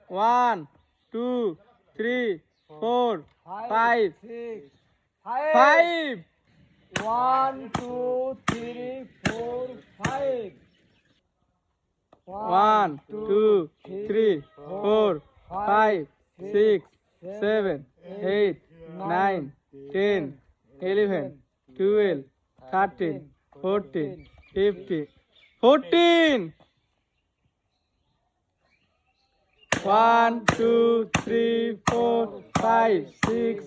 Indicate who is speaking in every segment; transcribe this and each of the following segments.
Speaker 1: 1 2 3 4 5
Speaker 2: 5
Speaker 1: 5
Speaker 2: 1 2 3 4 5
Speaker 1: 1 2 3 4 5 6 7 8 9 10 11 12 13 14 15 14 1 2 3 4 5 6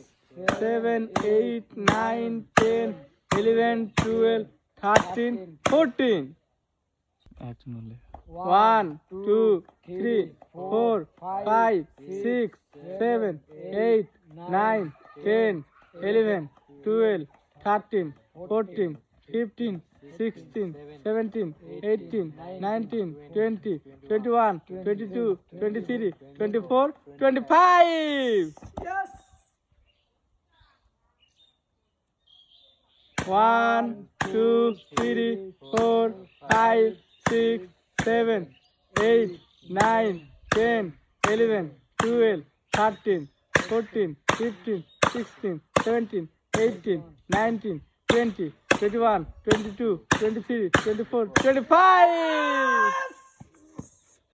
Speaker 1: 7 8 9 10 11 12 13 14 1 2 3 4 5 6 7 8 9 10 11 12 13 14 15 16 17 18 19 20 21 22 23 24 25 1 2 3 4 5 6 7 8 9 10 11 12 13 14 15 16 17 18 19 20 21 22 23 24 25